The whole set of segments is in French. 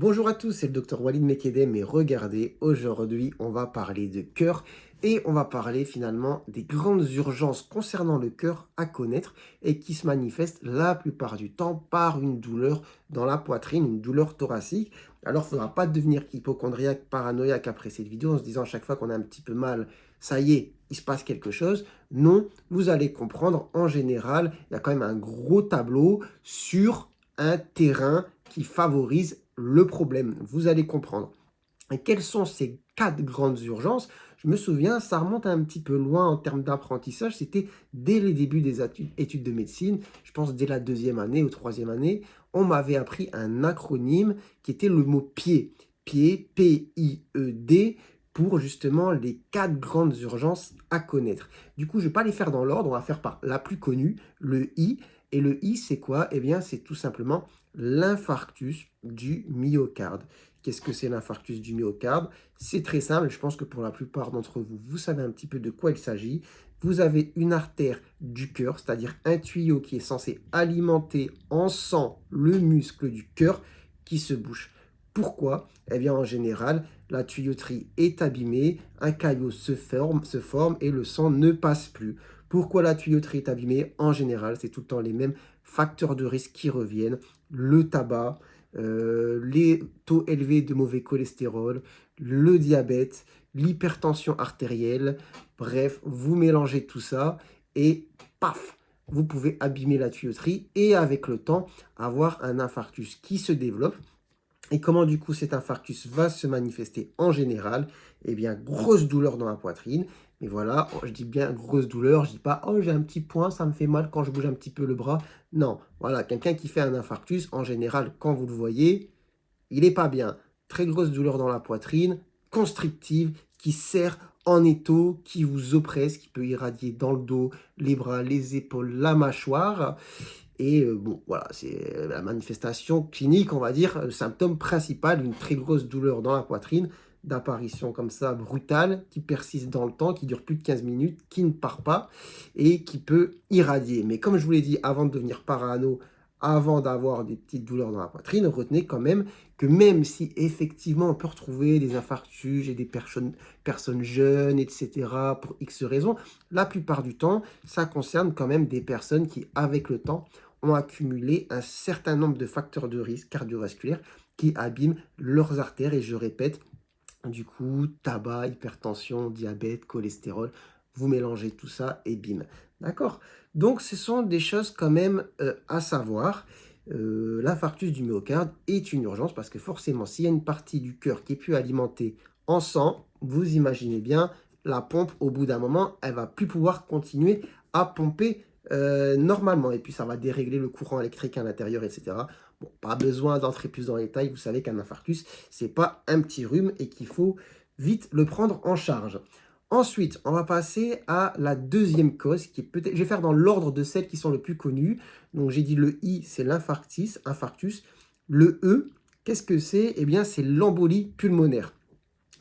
Bonjour à tous, c'est le docteur Walid Mekedem et regardez, aujourd'hui on va parler de cœur et on va parler finalement des grandes urgences concernant le cœur à connaître et qui se manifestent la plupart du temps par une douleur dans la poitrine, une douleur thoracique. Alors il ne faudra pas devenir hypocondriaque, paranoïaque après cette vidéo en se disant à chaque fois qu'on a un petit peu mal, ça y est, il se passe quelque chose. Non, vous allez comprendre, en général, il y a quand même un gros tableau sur un terrain qui favorise le problème. Vous allez comprendre. Et quelles sont ces quatre grandes urgences? Je me souviens, ça remonte un petit peu loin en termes d'apprentissage. C'était dès les débuts des études de médecine, je pense dès la deuxième année ou troisième année, on m'avait appris un acronyme qui était le mot pied. Pied, P-I-E-D, pour justement les quatre grandes urgences à connaître. Du coup, je ne vais pas les faire dans l'ordre, on va faire par la plus connue, le I. Et le I, c'est quoi? Eh bien, c'est tout simplement l'infarctus du myocarde. Qu'est-ce que c'est l'infarctus du myocarde? C'est très simple, je pense que pour la plupart d'entre vous, vous savez un petit peu de quoi il s'agit. Vous avez une artère du cœur, c'est-à-dire un tuyau qui est censé alimenter en sang le muscle du cœur qui se bouche. Pourquoi? Eh bien, en général, la tuyauterie est abîmée, un caillot se forme et le sang ne passe plus. Pourquoi la tuyauterie est abîmée? En général, c'est tout le temps les mêmes facteurs de risque qui reviennent. Le tabac, les taux élevés de mauvais cholestérol, le diabète, l'hypertension artérielle. Bref, vous mélangez tout ça et paf, vous pouvez abîmer la tuyauterie et avec le temps avoir un infarctus qui se développe. Et comment du coup cet infarctus va se manifester en général? Eh bien, grosse douleur dans la poitrine. Mais voilà, je dis bien grosse douleur, je dis pas oh j'ai un petit point, ça me fait mal quand je bouge un petit peu le bras. Non, voilà, quelqu'un qui fait un infarctus, en général, quand vous le voyez, il n'est pas bien. Très grosse douleur dans la poitrine, constrictive, qui serre en étau, qui vous oppresse, qui peut irradier dans le dos, les bras, les épaules, la mâchoire. Et bon, voilà, c'est la manifestation clinique, on va dire, le symptôme principal, une très grosse douleur dans la poitrine, d'apparition comme ça brutale, qui persiste dans le temps, qui dure plus de 15 minutes, qui ne part pas et qui peut irradier. Mais comme je vous l'ai dit, avant de devenir parano, avant d'avoir des petites douleurs dans la poitrine, retenez quand même que même si effectivement on peut retrouver des infarctus et des personnes jeunes, etc., pour X raisons, la plupart du temps, ça concerne quand même des personnes qui, avec le temps, ont accumulé un certain nombre de facteurs de risque cardiovasculaires qui abîment leurs artères. Et je répète, du coup, tabac, hypertension, diabète, cholestérol, vous mélangez tout ça et bim. D'accord? Donc, ce sont des choses quand même à savoir. L'infarctus du myocarde est une urgence parce que forcément, s'il y a une partie du cœur qui est plus alimentée en sang, vous imaginez bien, la pompe, au bout d'un moment, elle va plus pouvoir continuer à pomper normalement. Et puis, ça va dérégler le courant électrique à l'intérieur, etc. Bon, pas besoin d'entrer plus dans les détails. Vous savez qu'un infarctus, c'est pas un petit rhume et qu'il faut vite le prendre en charge. Ensuite, on va passer à la deuxième cause qui est peut-être, je vais faire dans l'ordre de celles qui sont les plus connues. Donc, j'ai dit le I, c'est l'infarctus, infarctus. Le E, qu'est-ce que c'est? Eh bien, c'est l'embolie pulmonaire.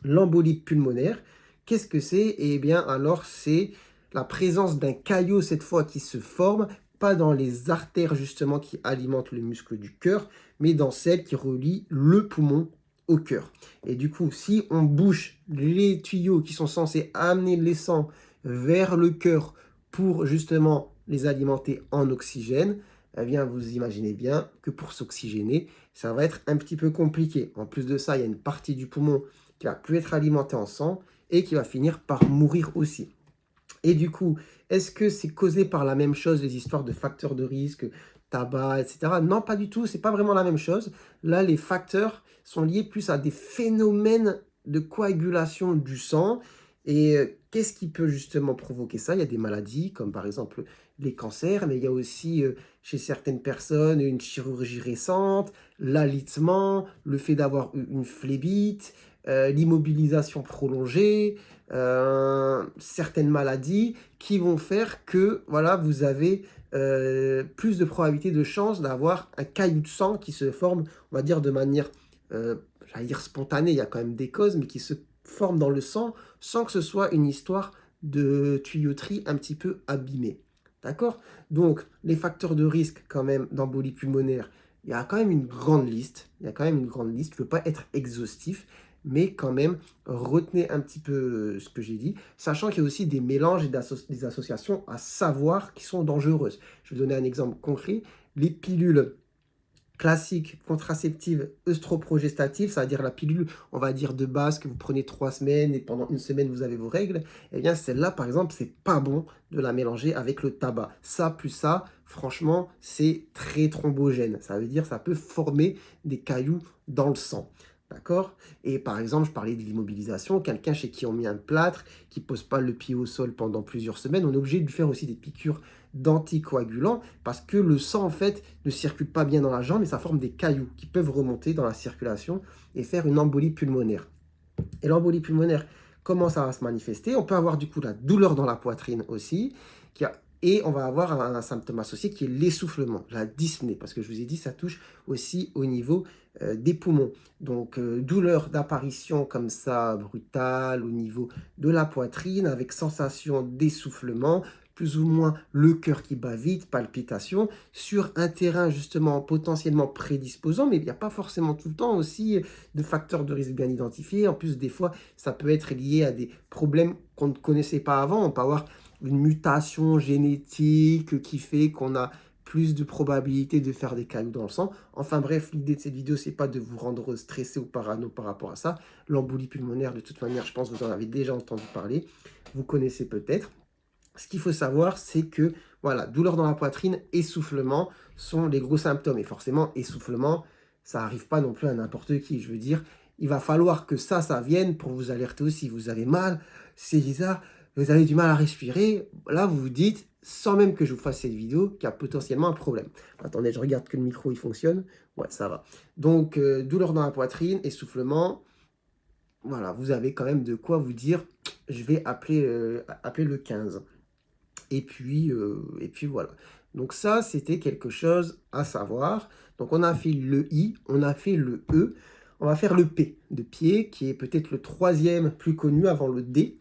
L'embolie pulmonaire, qu'est-ce que c'est? Eh bien, alors, c'est la présence d'un caillot, cette fois, qui se forme, pas dans les artères, justement, qui alimentent le muscle du cœur, mais dans celles qui relient le poumon au cœur. Et du coup, si on bouche les tuyaux qui sont censés amener les sangs vers le cœur pour, justement, les alimenter en oxygène, eh bien, vous imaginez bien que pour s'oxygéner, ça va être un petit peu compliqué. En plus de ça, il y a une partie du poumon qui va plus être alimenté en sang et qui va finir par mourir aussi. Et du coup, est-ce que c'est causé par la même chose, les histoires de facteurs de risque, tabac, etc. Non, pas du tout, c'est pas vraiment la même chose. Là, les facteurs sont liés plus à des phénomènes de coagulation du sang. Et qu'est-ce qui peut justement provoquer ça? Il y a des maladies comme par exemple les cancers, mais il y a aussi chez certaines personnes une chirurgie récente, l'alitement, le fait d'avoir eu une phlébite, l'immobilisation prolongée, certaines maladies qui vont faire que voilà, vous avez plus de probabilité de chance d'avoir un caillou de sang qui se forme, on va dire, de manière, j'allais dire spontanée, il y a quand même des causes, mais qui se forme dans le sang sans que ce soit une histoire de tuyauterie un petit peu abîmée. D'accord? Donc, les facteurs de risque quand même d'embolie pulmonaire, il y a quand même une grande liste. Il y a quand même une grande liste. Je ne veux pas être exhaustif, mais quand même, retenez un petit peu ce que j'ai dit, sachant qu'il y a aussi des mélanges et des associations à savoir qui sont dangereuses. Je vais vous donner un exemple concret. Les pilules classique, contraceptive, œstroprogestative, c'est-à-dire la pilule, on va dire de base que vous prenez 3 semaines et pendant une semaine vous avez vos règles, eh bien celle-là par exemple, c'est pas bon de la mélanger avec le tabac. Ça plus ça, franchement, c'est très thrombogène. Ça veut dire ça peut former des cailloux dans le sang. D'accord? Et par exemple, je parlais de l'immobilisation, quelqu'un chez qui on met un plâtre, qui ne pose pas le pied au sol pendant plusieurs semaines, on est obligé de lui faire aussi des piqûres d'anticoagulants parce que le sang en fait ne circule pas bien dans la jambe et ça forme des cailloux qui peuvent remonter dans la circulation et faire une embolie pulmonaire. Et l'embolie pulmonaire, comment ça va se manifester? On peut avoir du coup la douleur dans la poitrine aussi, et on va avoir un symptôme associé qui est l'essoufflement, la dyspnée, parce que je vous ai dit, ça touche aussi au niveau des poumons. Donc, douleur d'apparition comme ça, brutale, au niveau de la poitrine, avec sensation d'essoufflement, plus ou moins le cœur qui bat vite, palpitations, sur un terrain justement potentiellement prédisposant, mais il n'y a pas forcément tout le temps aussi de facteurs de risque bien identifiés. En plus, des fois, ça peut être lié à des problèmes qu'on ne connaissait pas avant. On peut avoir une mutation génétique qui fait qu'on a plus de probabilité de faire des cailloux dans le sang. Enfin bref, l'idée de cette vidéo, c'est pas de vous rendre stressé ou parano par rapport à ça. L'embolie pulmonaire, de toute manière, je pense que vous en avez déjà entendu parler. Vous connaissez peut-être. Ce qu'il faut savoir, c'est que, voilà, douleur dans la poitrine, essoufflement sont les gros symptômes. Et forcément, essoufflement, ça n'arrive pas non plus à n'importe qui. Je veux dire, il va falloir que ça vienne pour vous alerter aussi. Vous avez mal, c'est bizarre, vous avez du mal à respirer. Là, vous vous dites, sans même que je vous fasse cette vidéo, qu'il y a potentiellement un problème. Attendez, je regarde que le micro, il fonctionne. Ouais, ça va. Donc, douleur dans la poitrine, essoufflement. Voilà, vous avez quand même de quoi vous dire, je vais appeler le 15. Et puis voilà. Donc ça, c'était quelque chose à savoir. Donc on a fait le I, on a fait le E, on va faire le P de pied, qui est peut-être le troisième plus connu avant le D.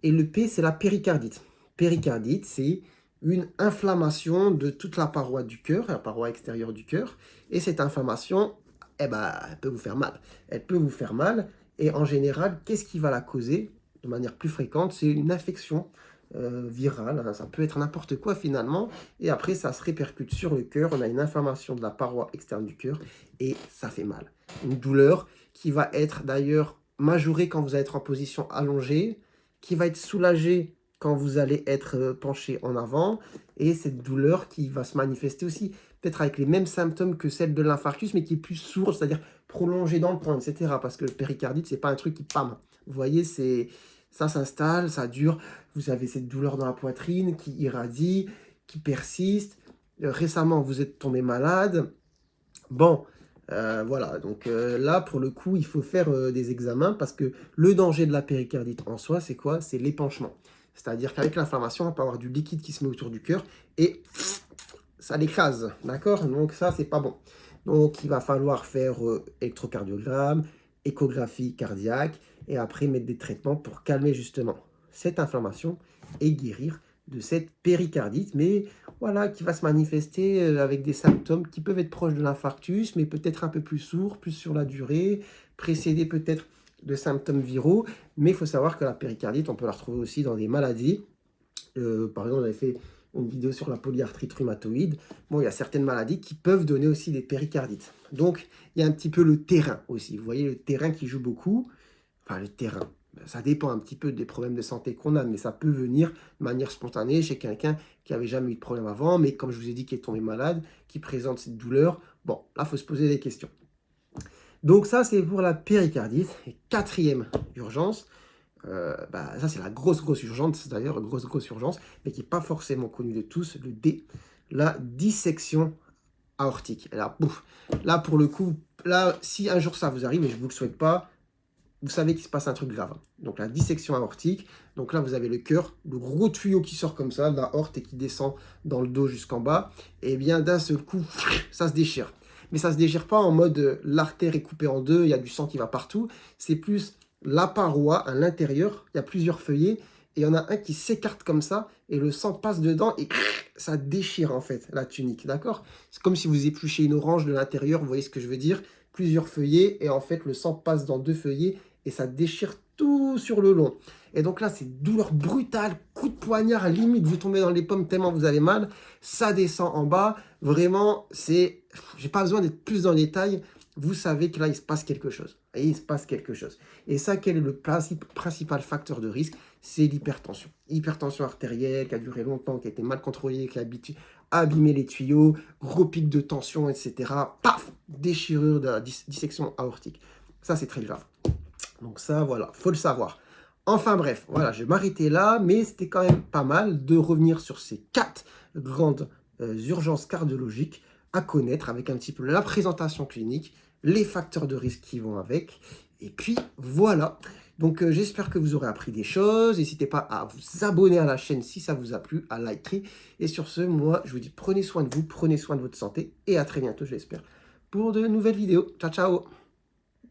Et le P, c'est la péricardite. Péricardite, c'est une inflammation de toute la paroi du cœur, la paroi extérieure du cœur. Et cette inflammation, eh ben, elle peut vous faire mal. Elle peut vous faire mal. Et en général, qu'est-ce qui va la causer de manière plus fréquente? C'est une infection virale, hein. Ça peut être n'importe quoi finalement, et après ça se répercute sur le cœur, on a une inflammation de la paroi externe du cœur, et ça fait mal. Une douleur qui va être d'ailleurs majorée quand vous allez être en position allongée, qui va être soulagée quand vous allez être penché en avant, et cette douleur qui va se manifester aussi, peut-être avec les mêmes symptômes que celle de l'infarctus, mais qui est plus sourde, c'est-à-dire prolongée dans le temps, etc. Parce que le péricardite, c'est pas un truc qui pam. Vous voyez, ça s'installe, ça dure, vous avez cette douleur dans la poitrine qui irradie, qui persiste. Récemment, vous êtes tombé malade. Bon, voilà, donc là, pour le coup, il faut faire des examens parce que le danger de la péricardite en soi, c'est quoi? C'est l'épanchement. C'est-à-dire qu'avec l'inflammation, on peut avoir du liquide qui se met autour du cœur et ça l'écrase, d'accord? Donc ça, c'est pas bon. Donc il va falloir faire électrocardiogramme, échographie cardiaque, et après mettre des traitements pour calmer justement cette inflammation et guérir de cette péricardite, mais voilà, qui va se manifester avec des symptômes qui peuvent être proches de l'infarctus, mais peut-être un peu plus sourds, plus sur la durée, précédés peut-être de symptômes viraux, mais il faut savoir que la péricardite, on peut la retrouver aussi dans des maladies. Par exemple, j'avais fait une vidéo sur la polyarthrite rhumatoïde. Bon, il y a certaines maladies qui peuvent donner aussi des péricardites. Donc, il y a un petit peu le terrain aussi. Vous voyez, le terrain qui joue beaucoup. Enfin, le terrain, ça dépend un petit peu des problèmes de santé qu'on a, mais ça peut venir de manière spontanée chez quelqu'un qui n'avait jamais eu de problème avant, mais comme je vous ai dit, qui est tombé malade, qui présente cette douleur. Bon, là, il faut se poser des questions. Donc ça, c'est pour la péricardite. Et quatrième urgence, ça c'est la grosse urgence, d'ailleurs, grosse urgence, mais qui n'est pas forcément connue de tous, le D, la dissection aortique. Alors, là, pour le coup, là, si un jour ça vous arrive, et je ne vous le souhaite pas, vous savez qu'il se passe un truc grave. Donc la dissection aortique, donc là vous avez le cœur, le gros tuyau qui sort comme ça, de la aorte et qui descend dans le dos jusqu'en bas, et bien d'un seul coup, ça se déchire. Mais ça se déchire pas en mode l'artère est coupée en deux, il y a du sang qui va partout, c'est plus la paroi à l'intérieur, il y a plusieurs feuillets, et il y en a un qui s'écarte comme ça, et le sang passe dedans, et ça déchire en fait la tunique, d'accord? C'est comme si vous épluchez une orange de l'intérieur, vous voyez ce que je veux dire? Plusieurs feuillets, et en fait le sang passe dans 2 feuillets, et ça déchire tout sur le long. Et donc là, c'est douleur brutale, coup de poignard, limite vous tombez dans les pommes tellement vous avez mal, ça descend en bas, vraiment, c'est... J'ai pas besoin d'être plus dans les détails, vous savez que là, il se passe quelque chose. Et il se passe quelque chose. Et ça, quel est le principal facteur de risque? C'est l'hypertension. Hypertension artérielle qui a duré longtemps, qui a été mal contrôlée, qui a abîmé les tuyaux, gros pic de tension, etc. Paf! Déchirure de la dissection aortique. Ça, c'est très grave. Donc ça, voilà, faut le savoir. Enfin bref, voilà, je vais m'arrêter là, mais c'était quand même pas mal de revenir sur ces 4 grandes urgences cardiologiques à connaître avec un petit peu la présentation clinique, les facteurs de risque qui vont avec, et puis voilà. Donc j'espère que vous aurez appris des choses, n'hésitez pas à vous abonner à la chaîne si ça vous a plu, à liker, et sur ce, moi je vous dis prenez soin de vous, prenez soin de votre santé, et à très bientôt je l'espère, pour de nouvelles vidéos. Ciao ciao.